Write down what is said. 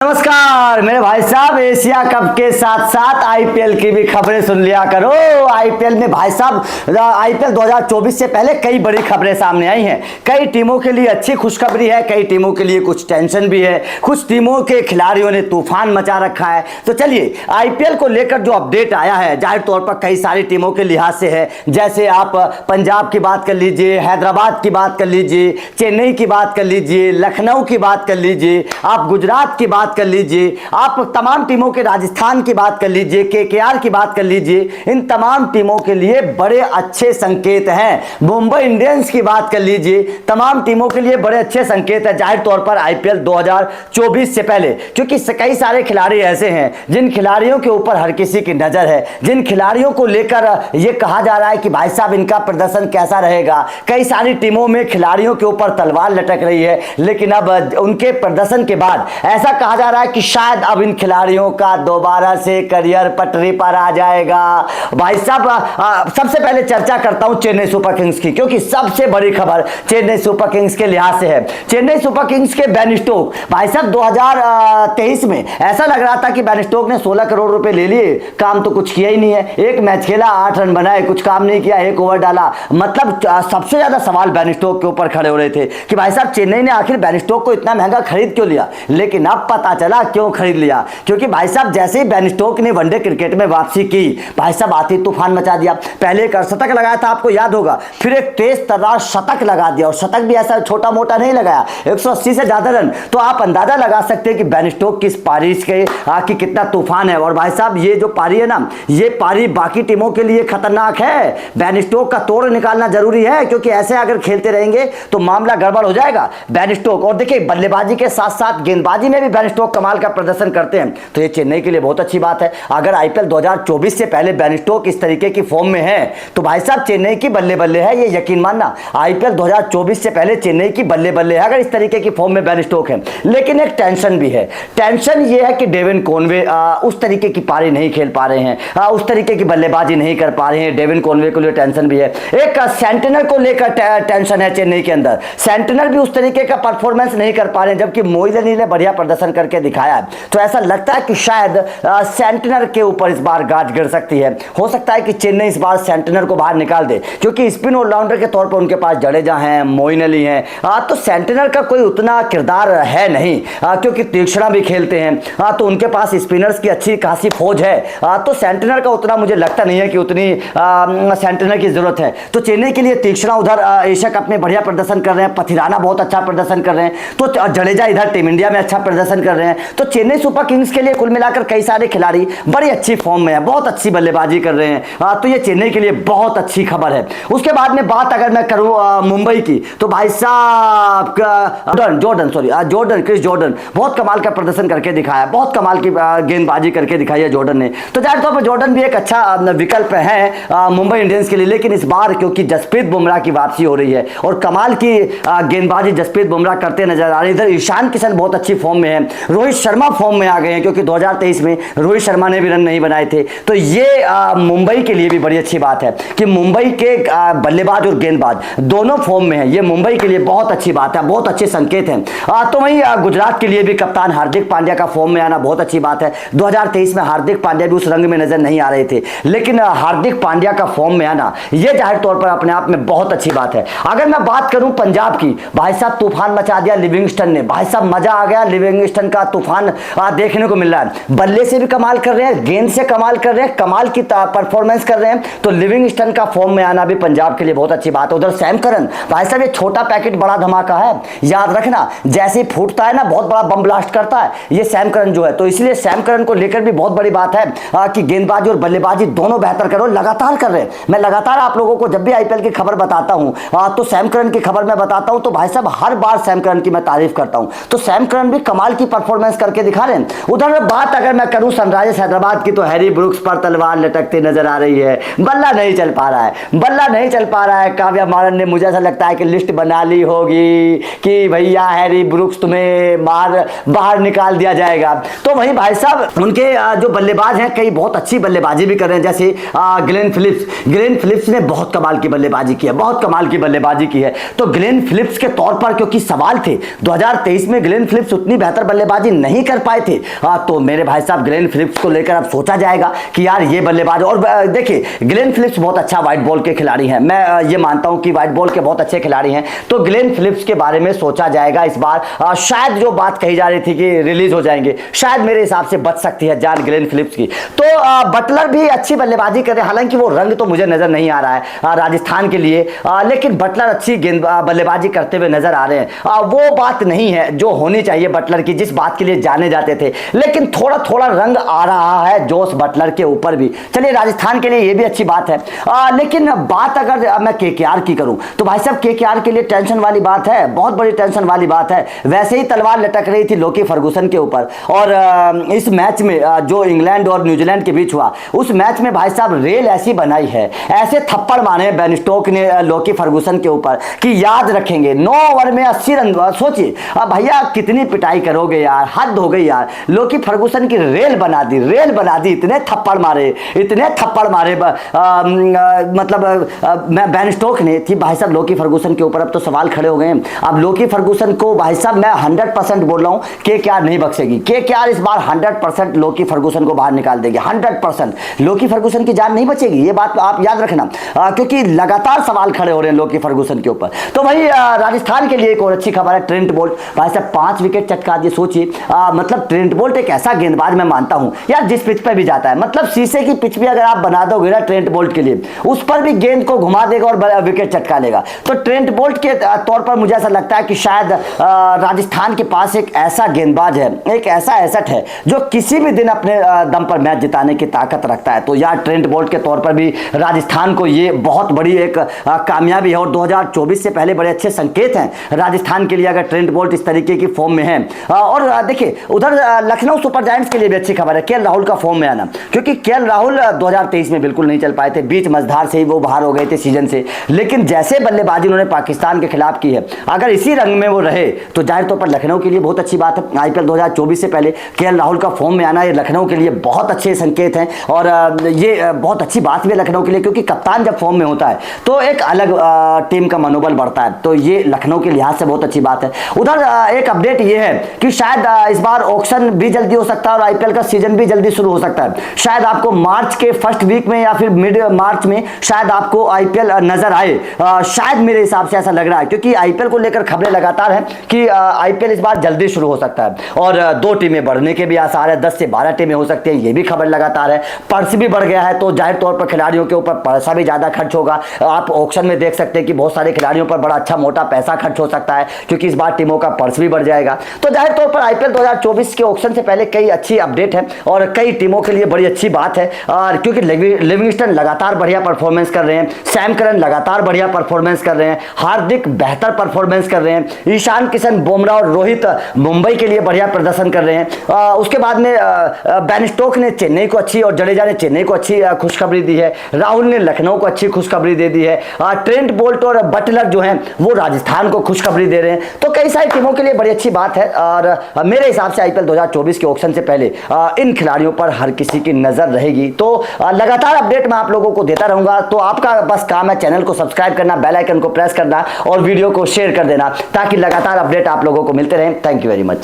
नमस्कार मेरे भाई साहब, एशिया कप के साथ साथ आईपीएल की भी खबरें सुन लिया करो। आईपीएल में भाई साहब आईपीएल 2024 से पहले कई बड़ी खबरें सामने आई हैं। कई टीमों के लिए अच्छी खुशखबरी है, कई टीमों के लिए कुछ टेंशन भी है, कुछ टीमों के खिलाड़ियों ने तूफान मचा रखा है। तो चलिए आईपीएल को लेकर जो अपडेट आया है जाहिर तौर पर कई सारी टीमों के लिहाज से है। जैसे आप पंजाब की बात कर लीजिए, हैदराबाद की बात कर लीजिए, चेन्नई की बात कर लीजिए, लखनऊ की बात कर लीजिए, आप गुजरात की बात कर लीजिए, आप तमाम टीमों के राजस्थान की बात कर लीजिए, केकेआर की बात कर लीजिए। इन तमाम टीमों के लिए बड़े अच्छे संकेत हैं। मुंबई इंडियंस की बात कर लीजिए, तमाम टीमों के लिए बड़े अच्छे संकेत है जाहिर तौर पर आईपीएल 2024 से पहले, क्योंकि कई सारे खिलाड़ी ऐसे हैं जिन खिलाड़ियों के ऊपर हर किसी की नजर है, जिन खिलाड़ियों को लेकर यह कहा जा रहा है कि भाई साहब इनका प्रदर्शन कैसा रहेगा। कई सारी टीमों में खिलाड़ियों के ऊपर तलवार लटक रही है, लेकिन अब उनके प्रदर्शन के बाद ऐसा कहा जा रहा है कि शायद अब इन खिलाड़ियों का दोबारा से करियर पटरी पर आ जाएगा। भाई साहब सबसे पहले चर्चा करता हूं चेन्नई सुपर किंग्स की, क्योंकि सबसे बड़ी खबर चेन्नई सुपर किंग्स के लिहाज से है। चेन्नई सुपर किंग्स के बेन स्टोक, भाई साहब 2023 में ऐसा लग रहा था कि बेन स्टोक ने 16 करोड़ रुपए ले लिए, काम तो कुछ किया ही नहीं है। एक मैच खेला, 8 रन बनाए, कुछ काम नहीं किया, एक ओवर डाला। मतलब सबसे ज्यादा सवाल बेन स्टोक के ऊपर खड़े हो रहे थे कि भाई साहब चेन्नई ने आखिर बेन स्टोक को इतना महंगा खरीद क्यों लिया। लेकिन अब पता चला क्यों खरीद लिया, क्योंकि भाई साहब जैसे ही बेन स्टोक ने वनडे क्रिकेट में वापसी की, भाई साहब आती तूफान मचा दिया। पहले एक शतक लगाया था, आपको याद होगा, फिर एक तेज तर्रार शतक लगा दिया, और शतक भी ऐसा छोटा मोटा नहीं लगाया, 180 से ज्यादा रन। तो आप अंदाजा लगा सकते हैं कि बेन स्टोक किस पारी की कितना तूफान है। और भाई साहब ये जो पारी है ना, ये पारी बाकी टीमों के लिए खतरनाक है। बेन स्टोक का तोड़ निकालना जरूरी है, क्योंकि ऐसे अगर खेलते रहेंगे तो मामला गड़बड़ हो जाएगा। बेन स्टोक, और देखिए बल्लेबाजी के साथ साथ गेंदबाजी में भी बेन स्टोक कमाल का प्रदर्शन करते हैं, तो ये चेन्नई के लिए बहुत अच्छी बात है। अगर आईपीएल 2024 से पहले बेन स्टोक इस तरीके की फॉर्म में है तो भाई साहब चेन्नई की बल्ले बल्ले है, ये यकीन मानना। आईपीएल 2024 से पहले चेन्नई की बल्ले बल्ले है अगर इस तरीके की फॉर्म में बेन स्टोक है। लेकिन एक टेंशन भी है, टेंशन ये है कि डेविन कॉनवे उस तरीके की पारी नहीं खेल पा रहे हैं, उस तरीके की बल्लेबाजी नहीं कर पा रहे हैं। डेविन कॉनवे को लिए टेंशन भी है। एक सेंटिनर को लेकर टेंशन है चेन्नई के अंदर, सेंटिनर भी उस तरीके का परफॉर्मेंस नहीं कर पा रहे हैं, जबकि मोइज अली ने बढ़िया प्रदर्शन करके दिखाया है। तो ऐसा लगता है कि शायद सेंटिनर के ऊपर इस बार गाज गिर सकती है। हो सकता है कि चेन्नई इस बार सेंटिनर को बाहर निकाल दे, क्योंकि स्पिन ऑलराउंडर के तौर पर उनके पास जडेजा हैं, मोइन अली हैं, तो सेंटिनर का कोई उतना किरदार है नहीं, क्योंकि तीक्ष्णा भी खेलते हैं, तो उनके पास स्पिनर्स की अच्छी खासी फौज है। तो सेंटिनर का उतना मुझे लगता नहीं है कि उतनी सेंटिनर की जरूरत है। तो चेन्नई के लिए तीक्ष्णा उधर एशिया कप में बढ़िया प्रदर्शन कर रहे हैं, पथिराना बहुत अच्छा प्रदर्शन कर रहे हैं, तो जडेजा इधर टीम इंडिया में अच्छा प्रदर्शन कर रहे हैं। तो चेन्नई सुपर किंग्स के लिए कुल मिलाकर कई सारे खिलाड़ी बड़ी अच्छी फॉर्म में है, बहुत अच्छी बल्लेबाजी कर रहे हैं। तो ये चेन्नई के लिए बहुत अच्छी खबर है। उसके बाद में बात अगर मैं करूं मुंबई की, तो भाई साहब क्रिस जॉर्डन बहुत कमाल का प्रदर्शन करके दिखाया, बहुत कमाल की गेंदबाजी करके दिखाई है जॉर्डन ने। तो जाहिर तौर पर जॉर्डन भी एक अच्छा विकल्प है मुंबई इंडियंस के लिए। लेकिन इस बार क्योंकि जसप्रीत बुमराह की वापसी हो रही है और कमाल की गेंदबाजी जसप्रीत बुमराह करते नजर आ रहे हैं। इधर ईशान किशन बहुत अच्छी फॉर्म में है, रोहित शर्मा फॉर्म में आ गए हैं, क्योंकि 2023 में रोहित शर्मा ने भी रन नहीं बनाए थे। तो ये मुंबई के लिए भी बड़ी अच्छी बात है कि मुंबई के बल्लेबाज और गेंदबाज दोनों फॉर्म में है। ये मुंबई के लिए बहुत अच्छी बात है, बहुत अच्छे संकेत हैं। तो वहीं गुजरात के लिए भी कप्तान हार्दिक पांड्या का फॉर्म में आना बहुत अच्छी बात है। 2023 में हार्दिक पांड्या भी उस रंग में नजर नहीं आ रहे थे, लेकिन हार्दिक पांड्या का फॉर्म में आना यह जाहिर तौर पर अपने आप में बहुत अच्छी बात है। अगर मैं बात करूं पंजाब की, भाई साहब तूफान मचा दिया लिविंगस्टन ने, भाई साहब मजा आ गया, लिविंगस्टन का तूफान देखने को मिल रहा है। बल्ले से भी कमाल कर रहे हैं, गेंद से कमाल कर रहे हैं, कमाल की परफॉर्मेंस कर रहे हैं। तो लिविंगस्टन का फॉर्म में आना भी पंजाब के लिए बहुत अच्छी बात है। उधर सैम करन, भाई साहब ये छोटा पैकेट बड़ा धमाका है, याद रखना, जैसे ही फूटता है ना बहुत बड़ा बम ब्लास्ट करता है ये सैम करन जो है। तो इसलिए सैम करन को लेकर भी बहुत बड़ी बात है कि गेंदबाजी और बल्लेबाजी दोनों बेहतर करो, लगातार कर रहे हैं। मैं लगातार आप लोगों को जब भी आईपीएल की खबर बताता हूं तो सैम करन की खबर मैं बताता हूं, तो भाई साहब हर बार सैम करन की मैं तारीफ करता हूं। तो सैम करन भी कमाल की परफॉर्मेंस करके दिखा रहे हैं। उधर बात अगर मैं करूं सनराइजर्स हैदराबाद की, तो हैरी ब्रुक्स पर तलवार लटकती नजर आ रही है, बल्ला नहीं चल पा रहा है, बल्ला नहीं चल पा रहा है। काव्या मारन ने मुझे ऐसा लगता है कि लिस्ट बना ली होगी कि भैया हैरी ब्रुक्स तुम्हें बाहर निकाल दिया जाएगा। तो वहीं भाई साहब उनके जो बल्लेबाज हैं कई बहुत अच्छी बल्लेबाजी भी कर रहे हैं, जैसे ग्लेन फिलिप्स ने बहुत कमाल की बल्लेबाजी की है, बहुत कमाल की बल्लेबाजी की है। तो ग्लेन फिलिप्स के तौर पर क्योंकि सवाल थे 2023 में, ग्लेन फिलिप्स उतनी बेहतर बल्लेबाजी बल्लेबाजी नहीं कर पाए थे, तो मेरे भाई साहब ग्लेन फिलिप्स को लेकर अब सोचा जाएगा कि यार ये बल्लेबाज। और देखिए ग्लेन फिलिप्स बहुत अच्छा वाइट बॉल के खिलाड़ी हैं, मैं ये मानता हूं कि वाइट बॉल के बहुत अच्छे खिलाड़ी हैं, तो ग्लेन फिलिप्स के बारे में सोचा जाएगा इस बार। शायद जो बात कही जा रही थी कि रिलीज हो जाएंगे, शायद मेरे हिसाब से बच सकती है जान ग्लेन फिलिप्स की। तो बटलर भी अच्छी बल्लेबाजी कर रहे हैं, हालांकि वो रंग तो मुझे नजर नहीं आ रहा है राजस्थान के लिए, लेकिन बटलर अच्छी गेंद बल्लेबाजी करते हुए नजर आ रहे हैं। वो बात नहीं है जो होनी चाहिए बटलर की, जिस बात के लिए जाने जाते थे, लेकिन थोड़ा थोड़ा रंग आ रहा है जोस बटलर के ऊपर भी। चलिए राजस्थान के लिए ये भी अच्छी बात है। लेकिन बात अगर मैं केकेआर की करूं तो भाई साहब केकेआर के लिए टेंशन वाली बात है, बहुत बड़ी टेंशन वाली बात है। वैसे ही तलवार लटक रही थी लोकी फर्गुसन के ऊपर, और इस मैच में जो इंग्लैंड और न्यूजीलैंड के बीच हुआ, उस मैच में भाई साहब रेल ऐसी बनाई है, ऐसे थप्पड़ मारे बेन स्टोक ने लोकी फर्गुसन के ऊपर कि याद रखेंगे। 9 ओवर में 80 रन, सोचिए अब भैया कितनी पिटाई करोगे यार, हद हो गई यार। लोकी फर्गुसन की रेल बना दी, रेल बना दी, इतने थप्पड़ मारे, इतने थप्पड़ मारे, मतलब मैं बेन स्टोक ने थी भाई साहब लोकी फर्गुसन के ऊपर। अब तो सवाल खड़े हो गए हैं, अब लोकी फर्गुसन को भाई साहब मैं 100% बोल रहा हूं केकेआर नहीं बख्शेगी। केकेआर इस बार 100% लोकी फर्गुसन को बाहर निकाल देगी, 100%। लोकी फर्गुसन की जान नहीं बचेगी, ये बात आप याद रखना, क्योंकि लगातार सवाल खड़े हो रहे हैं लोकी फर्गुसन के ऊपर। तो भाई राजस्थान के लिए एक और अच्छी खबर है, ट्रेंट बोल्ट भाई साहब 5 विकेट चटका दिए। सोचिए मतलब ट्रेंट बोल्ट एक ऐसा गेंदबाज मैं मानता हूं यार, जिस पिच पर भी जाता है, मतलब शीशे की पिच भी अगर आप बना दोगे ना ट्रेंट बोल्ट के लिए, उस पर भी गेंद को घुमा देगा और विकेट चटका लेगा। तो ट्रेंट बोल्ट के तौर पर मुझे ऐसा लगता है कि शायद राजस्थान के पास एक ऐसा गेंदबाज है, एक ऐसा एसेट है जो किसी भी दिन अपने दम पर मैच जिताने की ताकत रखता है। तो यार ट्रेंट बोल्ट के तौर पर भी राजस्थान को ये बहुत बड़ी एक कामयाबी है, और 2024 से पहले बड़े अच्छे संकेत हैं राजस्थान के लिए अगर ट्रेंट बोल्ट इस तरीके की फॉर्म में है। और देखिए उधर लखनऊ सुपर जायंट्स के लिए भी अच्छी खबर है, केएल राहुल का फॉर्म में आना, क्योंकि केएल राहुल 2023 में बिल्कुल नहीं चल पाए थे, बीच मझधार से ही वो बाहर हो गए थे सीजन से, लेकिन जैसे बल्लेबाजी उन्होंने पाकिस्तान के खिलाफ की है, अगर इसी रंग में वो रहे तो जाहिर तौर पर लखनऊ के लिए बहुत अच्छी बात है। आईपीएल 2024 से पहले केएल राहुल का फॉर्म में आना ये लखनऊ के लिए बहुत अच्छे संकेत हैं, और ये बहुत अच्छी बात भी है लखनऊ के लिए, क्योंकि कप्तान जब फॉर्म में होता है तो एक अलग टीम का मनोबल बढ़ता है। तो ये लखनऊ के लिहाज से बहुत अच्छी बात है। उधर एक अपडेट ये है कि शायद इस बार ऑक्शन भी जल्दी हो सकता है और आईपीएल का सीजन भी जल्दी शुरू हो सकता है। शायद आपको मार्च के फर्स्ट वीक में या फिर मिड मार्च में शायद आपको आईपीएल नजर आए, शायद मेरे हिसाब से ऐसा लग रहा है, क्योंकि आईपीएल को लेकर खबरें लगातार हैं कि आईपीएल इस बार जल्दी शुरू हो सकता है, और 2 टीमें बढ़ने के भी आसार है, 10 से 12 टीमें हो सकती हैं, ये भी खबर लगातार है। पर्स भी बढ़ गया है, तो जाहिर तौर पर खिलाड़ियों के ऊपर पैसा भी ज्यादा खर्च होगा। आप ऑक्शन में देख सकते हैं कि बहुत सारे खिलाड़ियों पर बड़ा अच्छा मोटा पैसा खर्च हो सकता है, क्योंकि इस बार टीमों का पर्स भी बढ़ जाएगा। तो जाहिर तौर पर आईपीएल 2024 के ऑक्शन से पहले कई अच्छी अपडेट है और कई टीमों के लिए बड़ी अच्छी बात है, और क्योंकि लिविंगस्टन लगातार बढ़िया परफॉर्मेंस कर रहे हैं, सैम करन लगातार बढ़िया परफॉर्मेंस कर रहे हैं, हार्दिक बेहतर परफॉर्मेंस कर रहे हैं, ईशान किशन, बुमराह और रोहित मुंबई के लिए बढ़िया प्रदर्शन कर रहे हैं। उसके बाद में बेन स्टोक ने चेन्नई को अच्छी, और जडेजा ने चेन्नई को अच्छी खुशखबरी दी है, राहुल ने लखनऊ को अच्छी खुशखबरी दे दी है, ट्रेंट बोल्ट और बटलर जो हैं वो राजस्थान को खुशखबरी दे रहे हैं। तो कई सारी टीमों के लिए बड़ी अच्छी बात है, और मेरे हिसाब से आईपीएल 2024 के ऑक्शन से पहले इन खिलाड़ियों पर हर किसी की नजर रहेगी। तो लगातार अपडेट मैं आप लोगों को देता रहूंगा। तो आपका बस काम है चैनल को सब्सक्राइब करना, बेल आइकन को प्रेस करना और वीडियो को शेयर कर देना, ताकि लगातार अपडेट आप लोगों को मिलते रहें। Thank you very much.